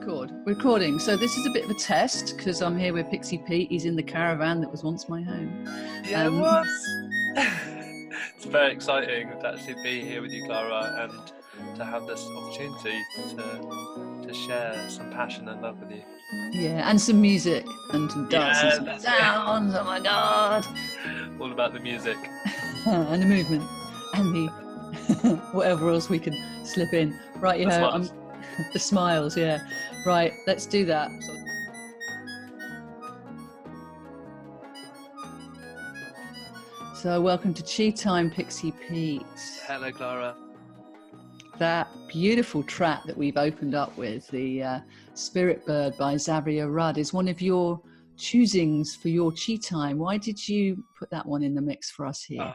record. We're recording. So this is a bit of a test because I'm here with Pixi-Pete. He's in the caravan that was once my home. Yeah, it was. It's very exciting to actually be here with you, Clara, and to have this opportunity to share some passion and love with you. Yeah, and some music and some dance and some sounds. Oh my God! All about the music and the movement and the whatever else we can slip in. Right, you know, the smiles. Yeah, right. Let's do that. So welcome to Chi Time, Pixi-Pete. Hello, Clara. That beautiful track that we've opened up with, the Spirit Bird by Xavier Rudd, is one of your choosings for your Chi Time. Why did you put that one in the mix for us here?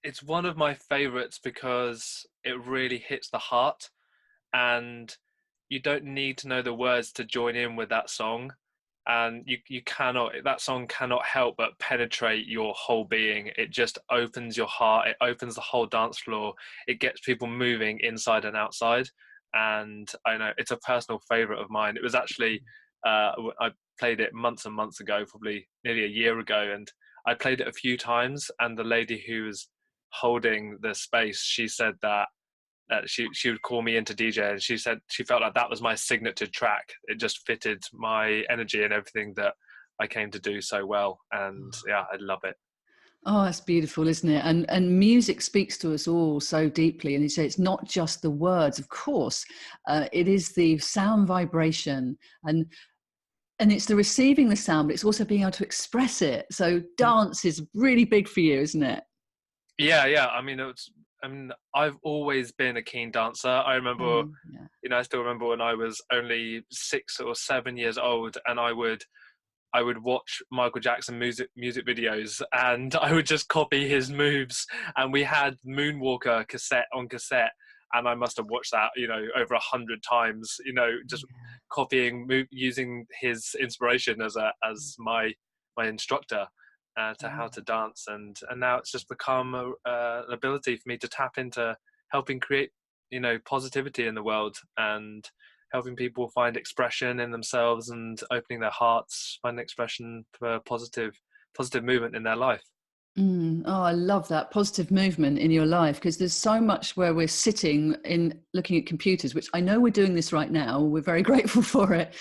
It's one of my favorites because it really hits the heart, and you don't need to know the words to join in with that song. And that song cannot help but penetrate your whole being. It just opens your heart. It opens the whole dance floor. It gets people moving inside and outside. And I know it's a personal favorite of mine. It was actually, I played it months and months ago, probably nearly a year ago. And I played it a few times. And the lady who was holding the space, she said that she would call me into DJ, and she said she felt like that was my signature track. It just fitted my energy and everything that I came to do so well. And yeah, I love it. Oh, that's beautiful, isn't it? And music speaks to us all so deeply. And you say it's not just the words, of course. It is the sound vibration and it's the receiving the sound, but it's also being able to express it. So dance is really big for you, isn't it? Yeah. I mean, I've always been a keen dancer. I remember, I still remember when I was only 6 or 7 years old, and I would watch Michael Jackson music videos, and I would just copy his moves. And we had Moonwalker cassette, and I must have watched that, over 100 times, just copying, using his inspiration as my instructor. To how to dance, and now it's just become an ability for me to tap into helping create positivity in the world, and helping people find expression in themselves, and opening their hearts, find expression for positive movement in their life. Oh, I love that positive movement in your life, because there's so much where we're sitting in looking at computers, which I know we're doing this right now. We're very grateful for it.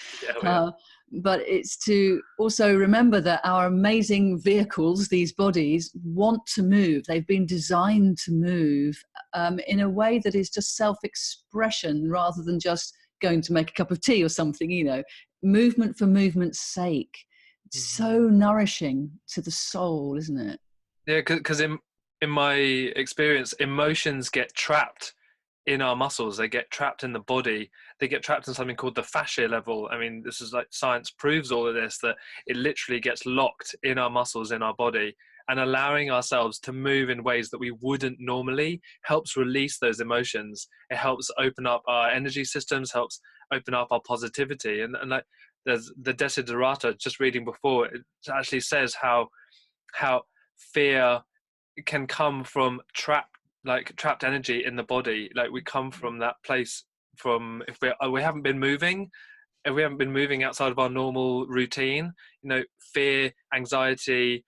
But it's to also remember that our amazing vehicles, these bodies, want to move. They've been designed to move in a way that is just self-expression rather than just going to make a cup of tea or something, movement for movement's sake. It's so nourishing to the soul, isn't it? Yeah, because in my experience, emotions get trapped in our muscles. They get trapped in the body. They get trapped in something called the fascia level. I mean, this is like science proves all of this, that it literally gets locked in our muscles, in our body, and allowing ourselves to move in ways that we wouldn't normally helps release those emotions. It helps open up our energy systems, helps open up our positivity. And like there's the Desiderata, just reading before, it actually says how fear can come from trapped energy in the body. Like we come from that place from, if we haven't been moving outside of our normal routine, fear, anxiety,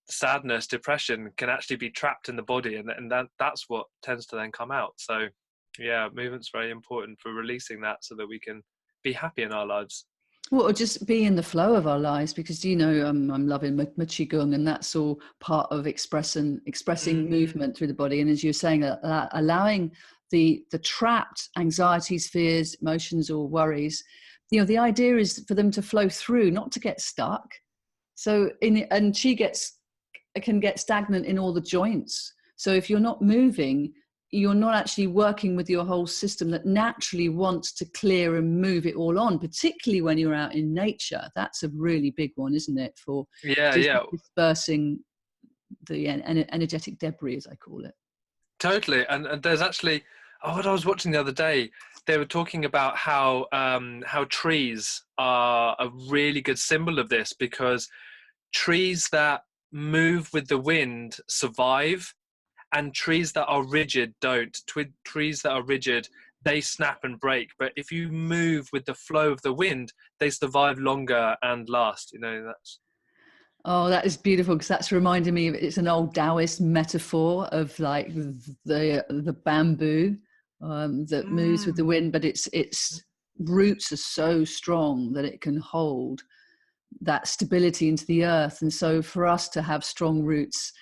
sadness, depression can actually be trapped in the body, and that's what tends to then come out. So yeah, movement's very important for releasing that so that we can be happy in our lives. Well, or just be in the flow of our lives, because I'm loving my Qigong, and that's all part of expressing movement through the body. And as you're saying, allowing the trapped anxieties, fears, emotions, or worries, the idea is for them to flow through, not to get stuck. So Qi can get stagnant in all the joints. So if you're not moving, you're not actually working with your whole system that naturally wants to clear and move it all on, particularly when you're out in nature. That's a really big one, isn't it? For dispersing the energetic debris, as I call it. Totally. And there's actually, what I was watching the other day, they were talking about how trees are a really good symbol of this, because trees that move with the wind survive, and trees that are rigid don't. Trees that are rigid, they snap and break. But if you move with the flow of the wind, they survive longer and last. You know, that's. Oh, that is beautiful, because that's reminding me of, it's an old Taoist metaphor of like the bamboo that moves with the wind, but its roots are so strong that it can hold that stability into the earth. And so for us to have strong roots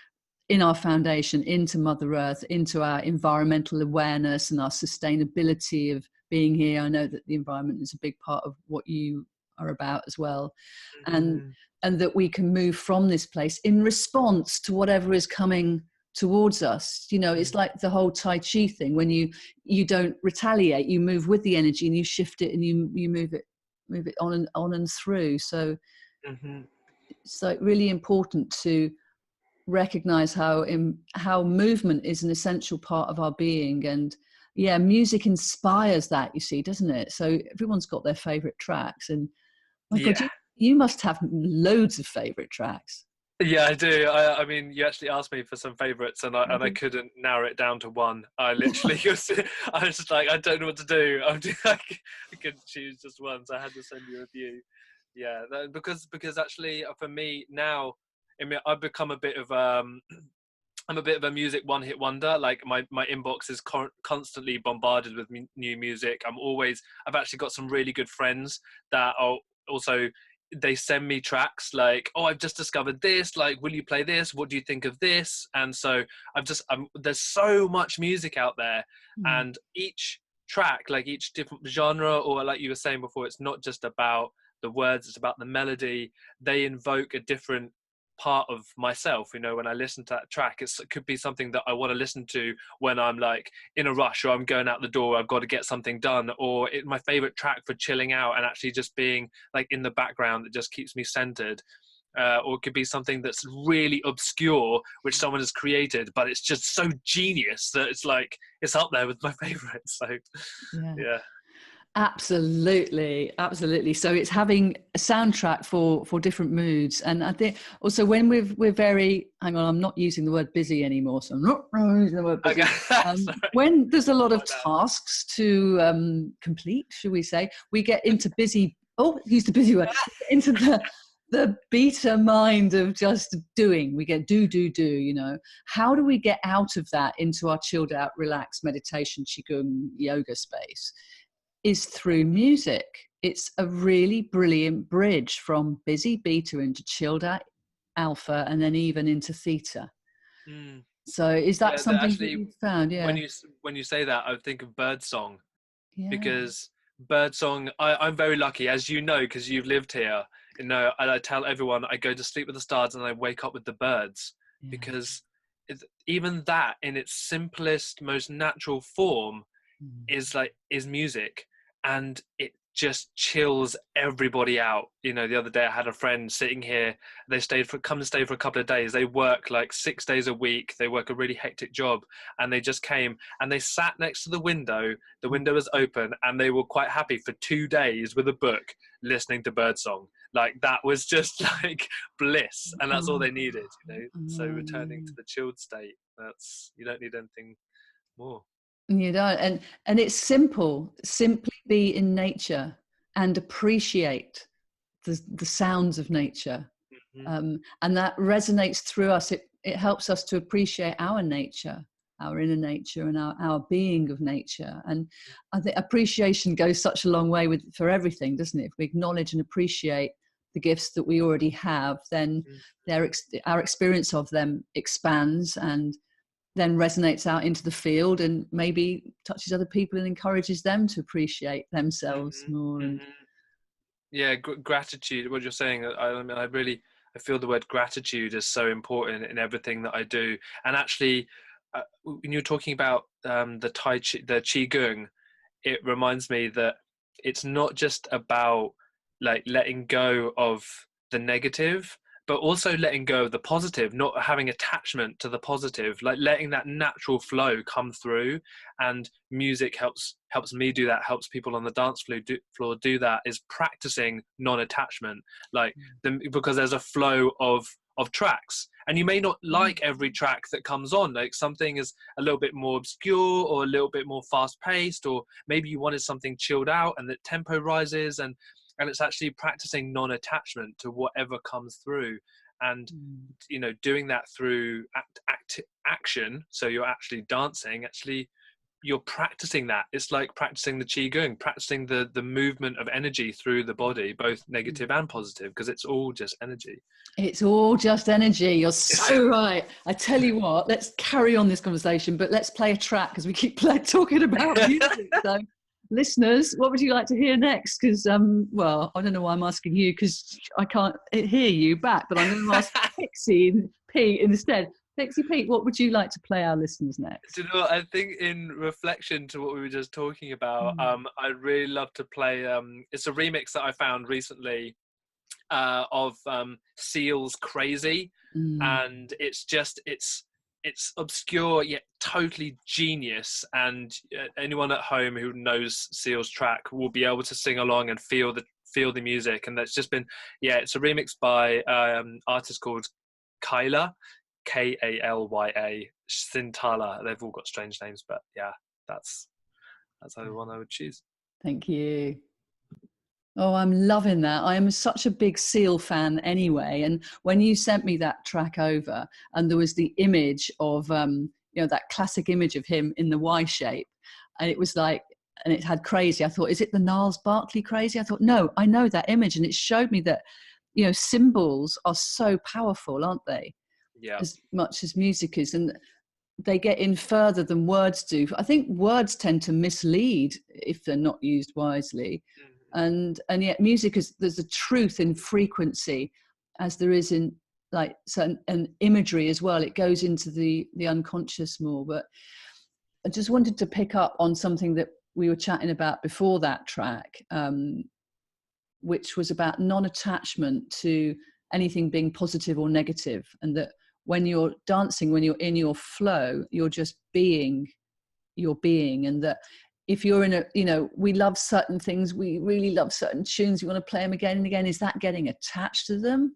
in our foundation, into Mother Earth, into our environmental awareness and our sustainability of being here. I know that the environment is a big part of what you are about as well. And that we can move from this place in response to whatever is coming towards us. You know, it's like the whole Tai Chi thing. When you don't retaliate, you move with the energy and you shift it, and you move it on and through. So it's like really important to recognize how movement is an essential part of our being. And yeah, music inspires that, you see, doesn't it? So everyone's got their favorite tracks, and my God, you must have loads of favorite tracks. Yeah, I do. I mean, you actually asked me for some favourites, and I couldn't narrow it down to one. I literally, I was just like, I don't know what to do. I couldn't choose just one, so I had to send you a few. Yeah, because actually, for me now, I mean, I've become a bit of I'm a bit of a music one-hit wonder. Like my inbox is constantly bombarded with new music. I've actually got some really good friends that are also, they send me tracks like, oh, I've just discovered this, like, will you play this? What do you think of this? And so there's so much music out there, and each track, like each different genre, or like you were saying before, it's not just about the words, it's about the melody. They invoke a different part of myself. You know, when I listen to that track, it could be something that I want to listen to when I'm like in a rush, or I'm going out the door, I've got to get something done, or my favorite track for chilling out and actually just being like in the background that just keeps me centered. Or it could be something that's really obscure, which someone has created, but it's just so genius that it's like it's up there with my favorites. So yeah. Absolutely. So it's having a soundtrack for different moods. And I think also when we're very, hang on, I'm not using the word busy anymore, so I'm not using the word busy. When there's a lot of tasks to complete, should we say, we get into busy, use the busy word, into the beta mind of just doing. We get do, you know. How do we get out of that into our chilled out, relaxed meditation, qigong, yoga space? Is through music. It's a really brilliant bridge from busy beta into chilled out alpha, and then even into theta. So is that something actually, that you've found? Yeah. When you say that, I think of birdsong, because birdsong, I'm very lucky, as you know, because you've lived here. You know, I tell everyone I go to sleep with the stars and I wake up with the birds, because even that in its simplest, most natural form is music, and it just chills everybody out. You know, the other day I had a friend sitting here, they come to stay for a couple of days. They work like 6 days a week, they work a really hectic job, and they just came and they sat next to the window was open, and they were quite happy for 2 days with a book listening to birdsong. Like that was just like bliss, and that's all they needed, you know. So returning to the chilled state, you don't need anything more. You don't, and it's simple. Simply be in nature and appreciate the sounds of nature, and that resonates through us. It helps us to appreciate our nature, our inner nature, and our being of nature. And I think appreciation goes such a long way for everything, doesn't it? If we acknowledge and appreciate the gifts that we already have, then our experience of them expands and then resonates out into the field, and maybe touches other people and encourages them to appreciate themselves more. And gratitude, what you're saying, I feel the word gratitude is so important in everything that I do. And actually, when you're talking about the qigong, it reminds me that it's not just about like letting go of the negative, but also letting go of the positive, not having attachment to the positive, like letting that natural flow come through. And music helps me do that, helps people on the dance floor do that, is practicing non-attachment, like because there's a flow of tracks, and you may not like every track that comes on. Like something is a little bit more obscure or a little bit more fast paced, or maybe you wanted something chilled out and the tempo rises, and it's actually practicing non-attachment to whatever comes through, and doing that through action. So you're actually dancing, actually you're practicing that. It's like practicing the qigong, practicing the movement of energy through the body, both negative and positive, because it's all just energy. It's all just energy. You're so right. I tell you what, let's carry on this conversation, but let's play a track because we keep talking about music. So listeners, what would you like to hear next? Because, well, I don't know why I'm asking you, because I can't hear you back, but I'm going to ask Pixi-Pete instead. Pixi-Pete, what would you like to play our listeners next? Do you know what? I think in reflection to what we were just talking about, I'd really love to play, it's a remix that I found recently of Seal's Crazy, and it's obscure yet totally genius, and anyone at home who knows Seal's track will be able to sing along and feel the music. And that's just been, it's a remix by artist called Kyla, Kalya, Sintala. They've all got strange names, but that's the one I would choose. Thank you. Oh, I'm loving that. I am such a big Seal fan anyway. And when you sent me that track over, and there was the image of, that classic image of him in the Y shape, and it was like, and it had Crazy. I thought, is it the Gnarls Barkley Crazy? I thought, no, I know that image. And it showed me that, symbols are so powerful, aren't they? Yeah. As much as music is. And they get in further than words do. I think words tend to mislead if they're not used wisely. And yet music there's a truth in frequency, as there is in like certain and imagery as well. It goes into the unconscious more. But I just wanted to pick up on something that we were chatting about before that track, which was about non-attachment to anything being positive or negative, and that when you're dancing, when you're in your flow, you're just being your being. And that if you're in we love certain things, we really love certain tunes, we want to play them again and again. Is that getting attached to them?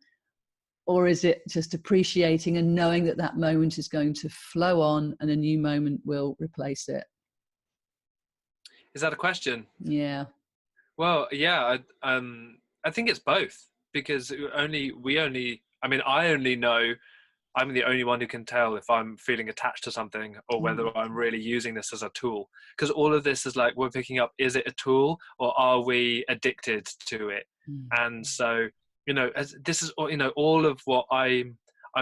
Or is it just appreciating and knowing that that moment is going to flow on and a new moment will replace it? Is that a question? Yeah. Well, I think it's both, because I only know, I'm the only one who can tell if I'm feeling attached to something or whether I'm really using this as a tool. Because all of this is like, we're picking up, is it a tool or are we addicted to it? And so, this is, all of what I'm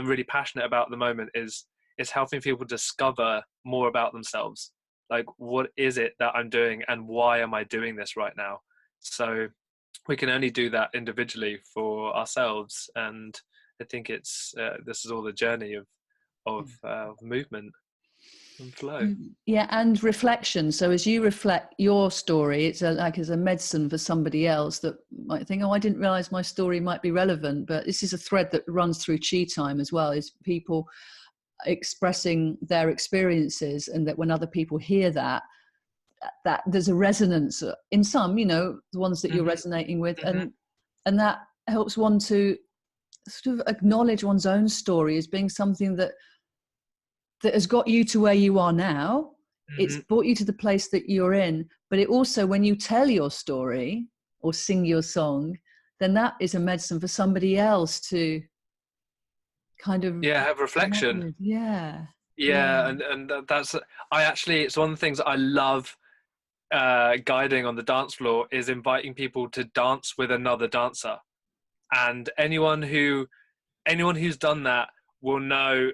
really passionate about at the moment is helping people discover more about themselves. Like, what is it that I'm doing and why am I doing this right now? So we can only do that individually for ourselves. And I think it's this is all the journey of movement and flow. Yeah, and reflection. So as you reflect your story, it's like as a medicine for somebody else that might think, I didn't realize my story might be relevant. But this is a thread that runs through Chi Time as well, is people expressing their experiences, and that when other people hear that there's a resonance in some, the ones that you're resonating with, and that helps one to sort of acknowledge one's own story as being something that has got you to where you are now. It's brought you to the place that you're in. But it also, when you tell your story or sing your song, then that is a medicine for somebody else to kind of have reflection. And that's, it's one of the things that I love guiding on the dance floor, is inviting people to dance with another dancer. And anyone who's done that will know,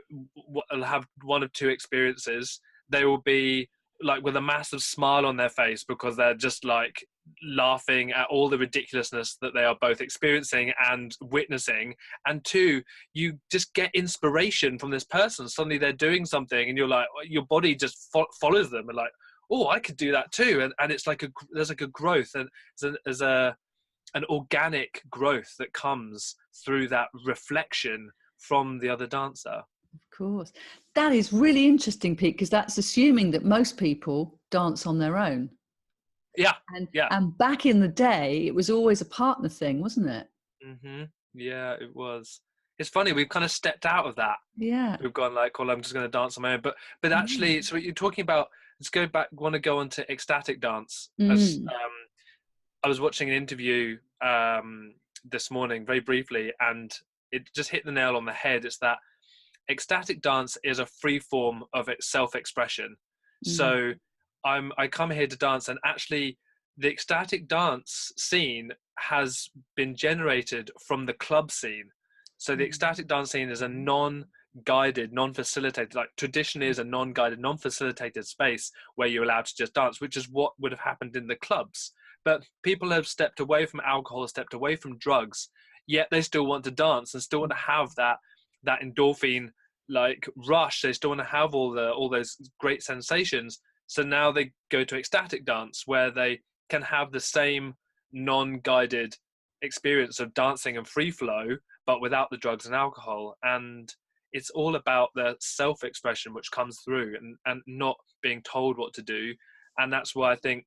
will have one of two experiences. They will be like with a massive smile on their face because they're just like laughing at all the ridiculousness that they are both experiencing and witnessing. And two, you just get inspiration from this person. Suddenly they're doing something and you're like, your body just follows them and like, oh, I could do that too. And it's like there's like a growth, and there's an organic growth that comes through that reflection from the other dancer. Of course. That is really interesting, Pete, because that's assuming that most people dance on their own. And back in the day, it was always a partner thing, wasn't it? Yeah, it was. it's funny, we've kind of stepped out of that. Yeah. We've gone like, well, I'm just going to dance on my own. But actually, so what you're talking about, let's go back, want to go on to ecstatic dance. As I was watching an interview this morning very briefly, and it just hit the nail on the head. It's that ecstatic dance is a free form of self-expression. So I come here to dance, and actually the ecstatic dance scene has been generated from the club scene. So the ecstatic dance scene is a non-guided, non-facilitated, like traditionally is a non-guided, non-facilitated space where you're allowed to just dance, which is what would have happened in the clubs. But people have stepped away from alcohol, stepped away from drugs, yet they still want to dance and still want to have that endorphin like rush. They still want to have all those great sensations. So now they go to ecstatic dance, where they can have the same non-guided experience of dancing and free flow, but without the drugs and alcohol. And it's all about the self-expression which comes through, and not being told what to do. And that's why I think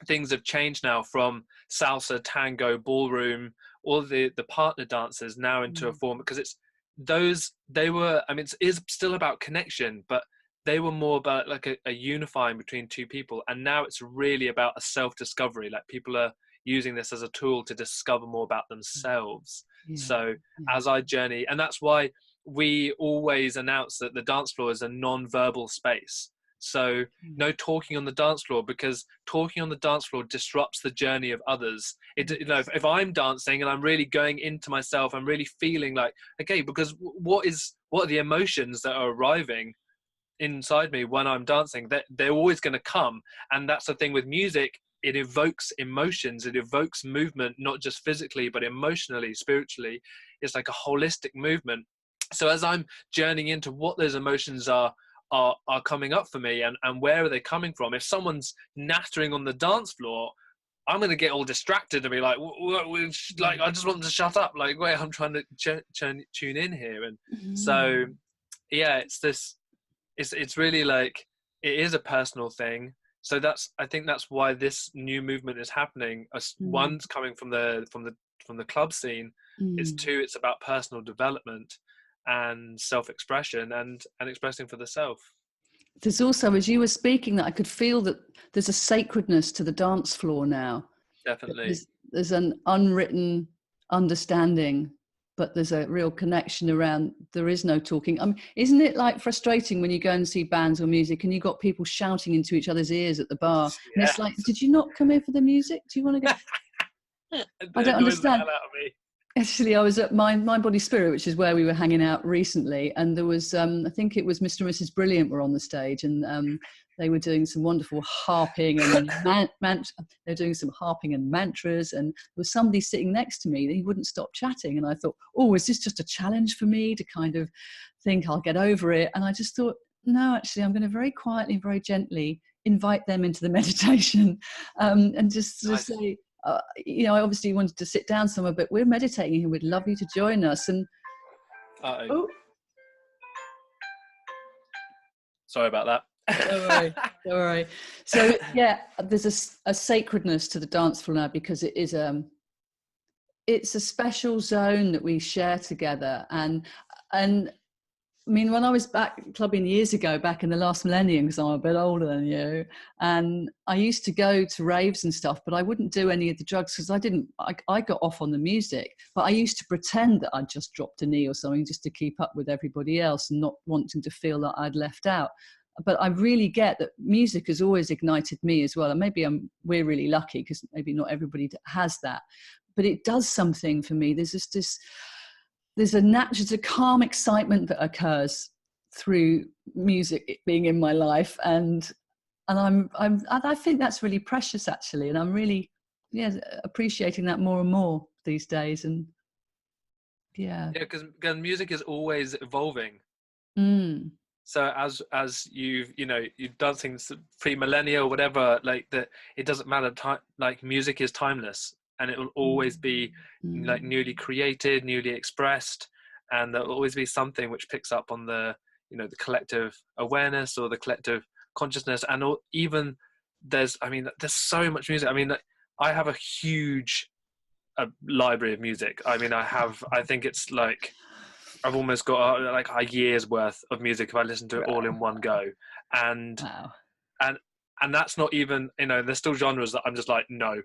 things have changed now from salsa, tango, ballroom, all the partner dances now into a form, because it's those, they were, I mean, it is still about connection, but they were more about like a unifying between two people. And now it's really about a self-discovery. Like people are using this as a tool to discover more about themselves. So as I journey, and that's why we always announce that the dance floor is a non-verbal space. So no talking on the dance floor, because talking on the dance floor disrupts the journey of others. You know, if I'm dancing and I'm really going into myself, I'm really feeling like, okay, because what are the emotions that are arriving inside me when I'm dancing? That they're always going to come. And that's the thing with music. It evokes emotions, it evokes movement, not just physically, but emotionally, spiritually. It's like a holistic movement. So as I'm journeying into what those emotions are coming up for me, and where are they coming from? If someone's nattering on the dance floor, I'm going to get all distracted and be like, like, I just want them to shut up. Like, wait, I'm trying to tune in here. And so, yeah, it's really like, it is a personal thing. So I think that's why this new movement is happening. One's coming from the club scene. It's two, it's about personal development and self-expression and expressing for the self. There's also, as you were speaking, that I could feel that there's a sacredness to the dance floor now. Definitely. There's an unwritten understanding, but there's a real connection around, there is no talking. Isn't it like frustrating when you go and see bands or music and you've got people shouting into each other's ears at the bar? And it's like, did you not come here for the music? Do you want to go? I don't understand. Actually, I was at Mind Body Spirit, which is where we were hanging out recently, and there was, I think it was Mr. and Mrs. Brilliant were on the stage, and they were doing some wonderful harping, and they were doing some harping and mantras, and there was somebody sitting next to me that he wouldn't stop chatting, and I thought, oh, is this just a challenge for me to kind of think I'll get over it? And I just thought, no, actually, I'm going to very quietly, very gently invite them into the meditation, and just say, you know, I obviously wanted to sit down somewhere, but we're meditating here. We'd love you to join us. And sorry about that. Don't worry. So yeah, there's a sacredness to the dance floor now, because it is it's a special zone that we share together. And I mean, when I was back clubbing years ago, back in the last millennium, because I'm a bit older than you, and I used to go to raves and stuff, but I wouldn't do any of the drugs because I got off on the music, but I used to pretend that I'd just dropped a knee or something just to keep up with everybody else and not wanting to feel that I'd left out. But I really get that music has always ignited me as well. And maybe we're really lucky because maybe not everybody has that, but it does something for me. There's a calm excitement that occurs through music being in my life, and I think that's really precious, actually, and I'm really appreciating that more and more these days. And because music is always evolving. So as you're dancing pre-millennial, whatever, like that, it doesn't matter. Like music is timeless. And it will always be like newly created, newly expressed, and there'll always be something which picks up on the collective awareness or the collective consciousness. And even there's so much music. I mean, I have a huge library of music. I mean, I think it's like I've almost got like a year's worth of music if I listen to it all in one go. And Wow. and that's not even, there's still genres that I'm just like, no,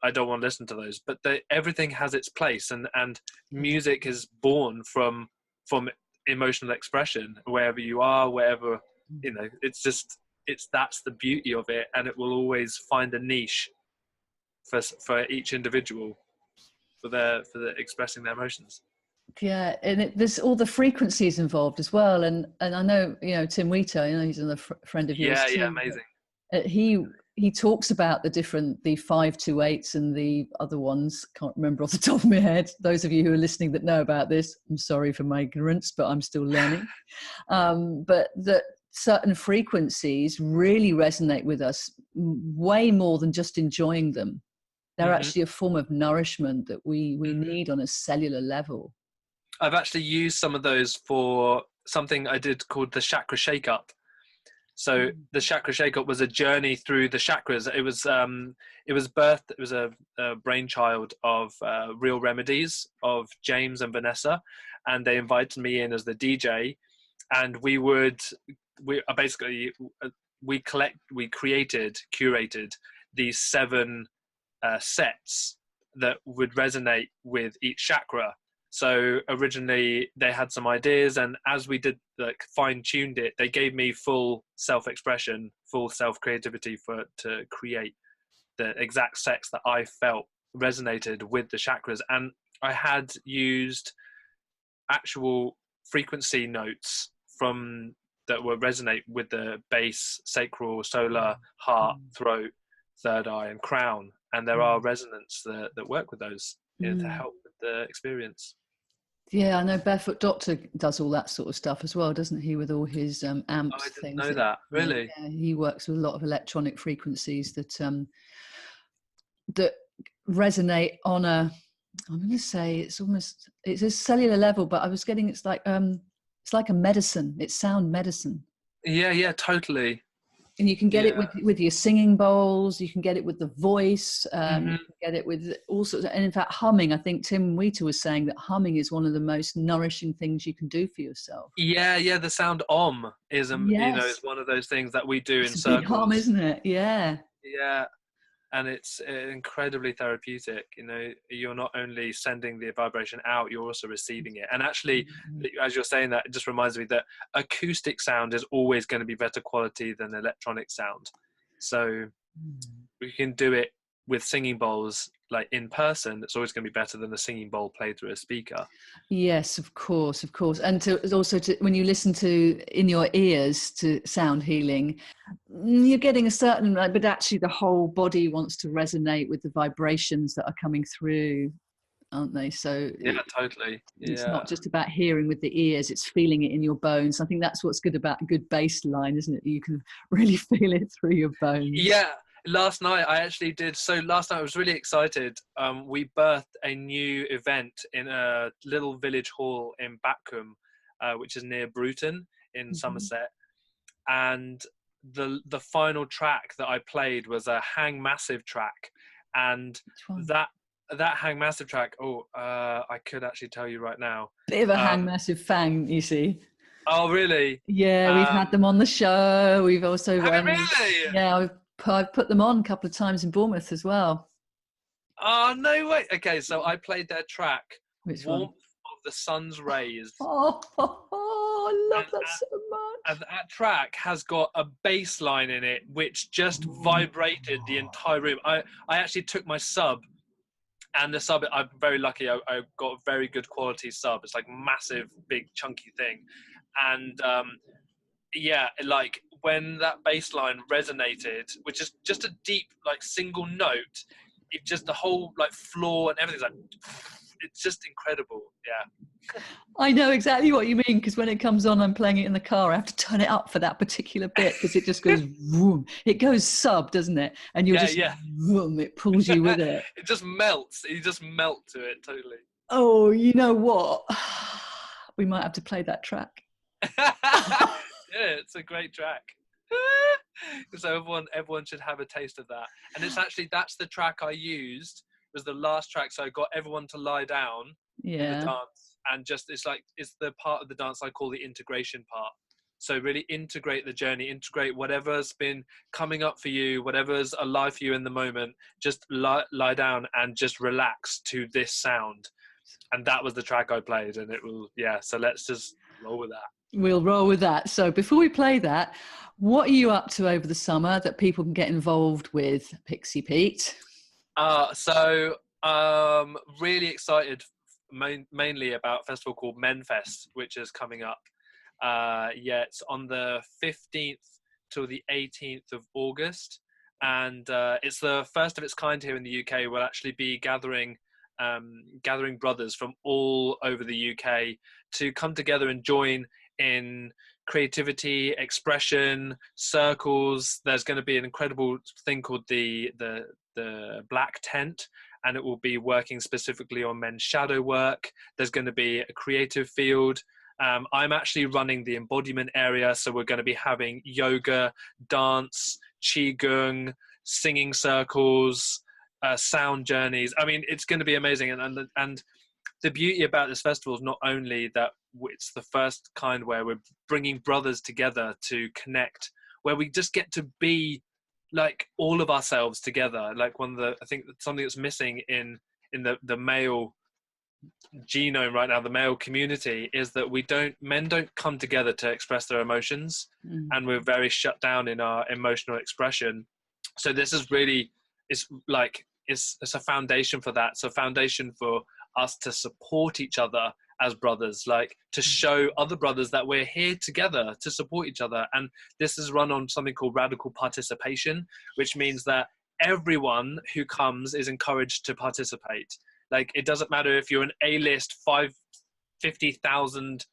I don't want to listen to those. But everything has its place, and music is born from emotional expression, wherever you are, wherever, that's the beauty of it, and it will always find a niche for each individual for the expressing their emotions. Yeah, and there's all the frequencies involved as well, and I know Tim Wheater, he's another friend of yours too. Yeah, amazing. He talks about the 528s and the other ones. Can't remember off the top of my head. Those of you who are listening that know about this, I'm sorry for my ignorance, but I'm still learning. But that certain frequencies really resonate with us way more than just enjoying them. They're actually a form of nourishment that we need on a cellular level. I've actually used some of those for something I did called the Chakra Shake-Up. So the Chakra Shake-Up was a journey through the chakras. It was a brainchild of Real Remedies, of James and Vanessa, and they invited me in as the DJ, and curated these 7 sets that would resonate with each chakra. So originally they had some ideas, and as we did fine-tuned it, they gave me full self-expression, full self-creativity to create the exact sets that I felt resonated with the chakras. And I had used actual frequency notes that would resonate with the base, sacral, solar, heart, throat, third eye, and crown. And there are resonants that work with those to help with the experience. Yeah, I know Barefoot Doctor does all that sort of stuff as well, doesn't he, with all his amps? I didn't know that. Really? Yeah, he works with a lot of electronic frequencies that resonate on I'm going to say it's a cellular level, but I was getting it's like a medicine. It's sound medicine. Yeah, totally. And you can get it with your singing bowls. You can get it with the voice. You can get it with all sorts. And in fact, humming. I think Tim Wheater was saying that humming is one of the most nourishing things you can do for yourself. Yeah. The sound om is is one of those things that we do in circles. Big hum, isn't it? Yeah. Yeah, and it's incredibly therapeutic. You're not only sending the vibration out, you're also receiving it. And actually, as you're saying that, it just reminds me that acoustic sound is always going to be better quality than electronic sound. So we can do it with singing bowls, like in person. It's always going to be better than a singing bowl played through a speaker. Yes, of course. And when you listen to in your ears to sound healing, you're getting a certain, but actually the whole body wants to resonate with the vibrations that are coming through, aren't they? So yeah, totally. It's not just about hearing with the ears, it's feeling it in your bones. I think that's what's good about a good bass line, isn't it? You can really feel it through your bones. Yeah. Last night I actually did. So last night I was really excited. We birthed a new event in a little village hall in Batcombe, which is near Bruton in Somerset. And the final track that I played was a Hang Massive track. And that Hang Massive track, I could actually tell you right now. Bit of a Hang Massive fan, you see. Oh, really? Yeah, we've had them on the show. We've also... really? Yeah, I've put them on a couple of times in Bournemouth as well. Oh, no way. Okay, so I played their track, Which Warmth one? of the Sun's Rays. Oh, I love that so much. And that track has got a bass line in it which just vibrated the entire room. I actually took my sub, and the sub, I'm very lucky, I got a very good quality sub. It's like massive, big, chunky thing. And like when that bass line resonated, which is just a deep, like single note, it just, the whole like floor and everything's like, it's just incredible. Yeah. I know exactly what you mean, because when it comes on, I'm playing it in the car. I have to turn it up for that particular bit because it just goes vroom. It goes sub, doesn't it? And you're vroom, it pulls you with it. It just melts. You just melt to it totally. Oh, you know what? We might have to play that track. Yeah, it's a great track. So everyone should have a taste of that. And it's actually, that's the track I used. It was the last track, so I got everyone to lie down in the dance, and just it's the part of the dance I call the integration part. So really integrate the journey, integrate whatever's been coming up for you, whatever's alive for you in the moment. Just lie down and just relax to this sound. And that was the track I played, and it will, yeah. So let's just roll with that. We'll roll with that. So before we play that, what are you up to over the summer that people can get involved with, Pixi-Pete? So really excited mainly about a festival called Menfest, which is coming up. It's on the 15th till the 18th of August, and it's the first of its kind here in the UK. We'll actually be gathering brothers from all over the UK to come together and join in creativity, expression, circles. There's going to be an incredible thing called the Black Tent, and it will be working specifically on men's shadow work. There's going to be a creative field. I'm actually running the embodiment area, so we're going to be having yoga, dance, qigong, singing circles, sound journeys. I mean, it's going to be amazing. And the beauty about this festival is not only that it's the first kind where we're bringing brothers together to connect, where we just get to be like all of ourselves together. Like I think something that's missing in the male genome right now, the male community, is that men don't come together to express their emotions, and we're very shut down in our emotional expression. So this is really, it's a foundation for that. So foundation for us to support each other as brothers, like to show other brothers that we're here together to support each other. And this is run on something called radical participation, which means that everyone who comes is encouraged to participate. Like, it doesn't matter if you're an A-list 50,000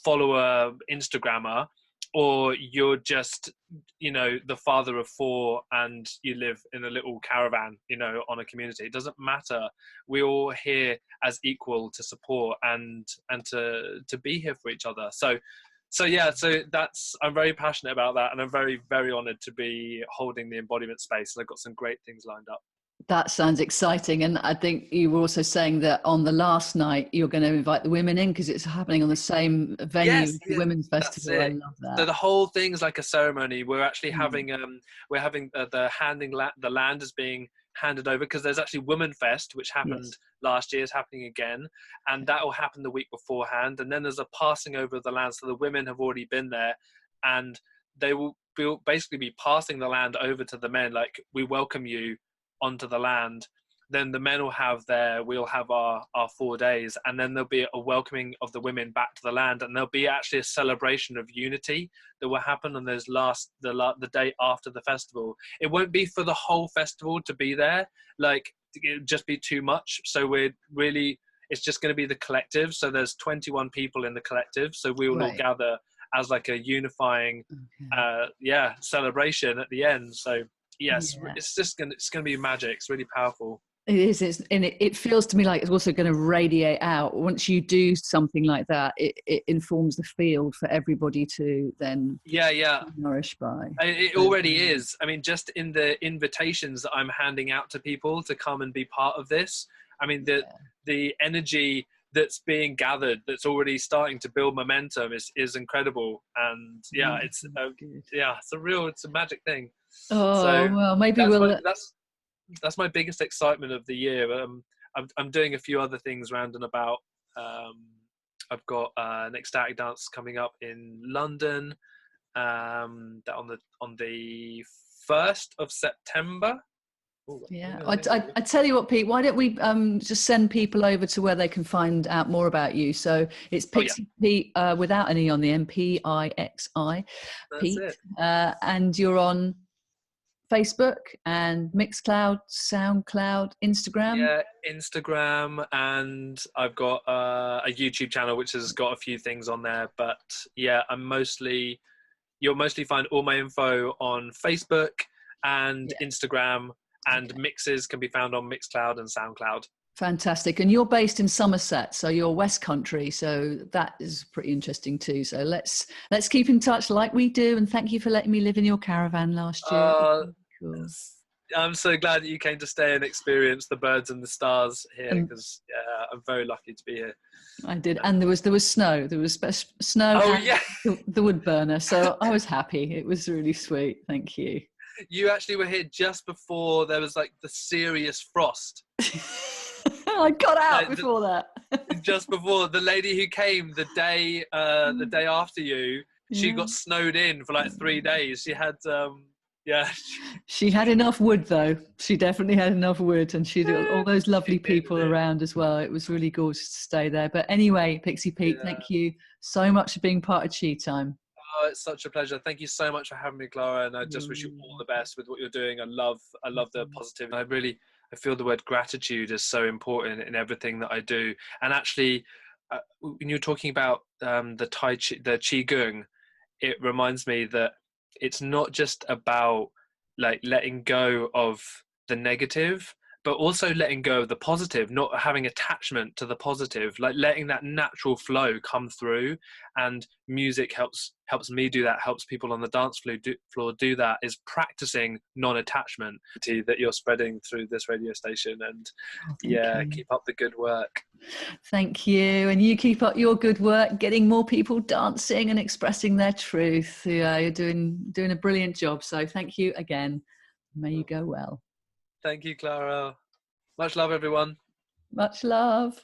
follower Instagrammer, or you're just, the father of 4 and you live in a little caravan, on a community. It doesn't matter. We're all here as equal to support and to be here for each other. So I'm very passionate about that, and I'm very, very honored to be holding the embodiment space. And I've got some great things lined up. That sounds exciting. And I think you were also saying that on the last night, you're going to invite the women in because it's happening on the same venue as the Women's Festival. I love that. So the whole thing's like a ceremony. We're actually having, the land is being handed over, because there's actually Women Fest, which happened last year, is happening again. And that will happen the week beforehand. And then there's a passing over of the land. So the women have already been there, and they will basically be passing the land over to the men. Like, we welcome you onto the land. Then the men we'll have our 4 days, and then there'll be a welcoming of the women back to the land, and there'll be actually a celebration of unity that will happen on those the day after the festival. It won't be for the whole festival to be there, like it'd just be too much. So it's just going to be the collective. So there's 21 people in the collective, so we will all gather as like a unifying celebration at the end. So yes, it's going to be magic. It's really powerful. It is, and it feels to me like it's also going to radiate out. Once you do something like that, it informs the field for everybody to then be nourished by. It already is. I mean, just in the invitations that I'm handing out to people to come and be part of this, I mean, the energy that's being gathered, that's already starting to build momentum, is incredible. And it's a magic thing. Well, maybe that's my biggest excitement of the year. I'm doing a few other things round and about. I've got an Ecstatic Dance coming up in London on the 1st of September. I tell you what, Pete, why don't we just send people over to where they can find out more about you? So it's Pixi-Pete without an E on the end, Pixi, Pete. And you're on Facebook and Mixcloud, SoundCloud, Instagram. Yeah, Instagram, and I've got a YouTube channel which has got a few things on there. But you'll mostly find all my info on Facebook and Instagram, and mixes can be found on Mixcloud and SoundCloud. Fantastic. And you're based in Somerset, so you're West Country, so that is pretty interesting too. So let's keep in touch like we do, and thank you for letting me live in your caravan last year. Cool. I'm so glad that you came to stay and experience the birds and the stars here, because I'm very lucky to be here. I did, and there was snow. There was snow and the wood burner, so I was happy. It was really sweet. Thank you. You actually were here just before there was like the serious frost. I got out before that. Just before, the lady who came the day after you, she got snowed in for like 3 days. She had she had enough wood, though. She definitely had enough wood, and she did all those lovely people around as well. It was really gorgeous to stay there. But anyway, Pixi-Pete, thank you so much for being part of Chi Time. Oh, it's such a pleasure. Thank you so much for having me, Clara, and I just wish you all the best with what you're doing. I love the positivity. I feel the word gratitude is so important in everything that I do. And actually, when you're talking about the Qigong, it reminds me that it's not just about like letting go of the negative, but also letting go of the positive, not having attachment to the positive, like letting that natural flow come through. And music helps me do that, helps people on the dance floor do that, is practicing non-attachment that you're spreading through this radio station. And keep up the good work. Thank you. And you keep up your good work, getting more people dancing and expressing their truth. Yeah, you're doing a brilliant job. So thank you again. May you go well. Thank you, Clara. Much love, everyone. Much love.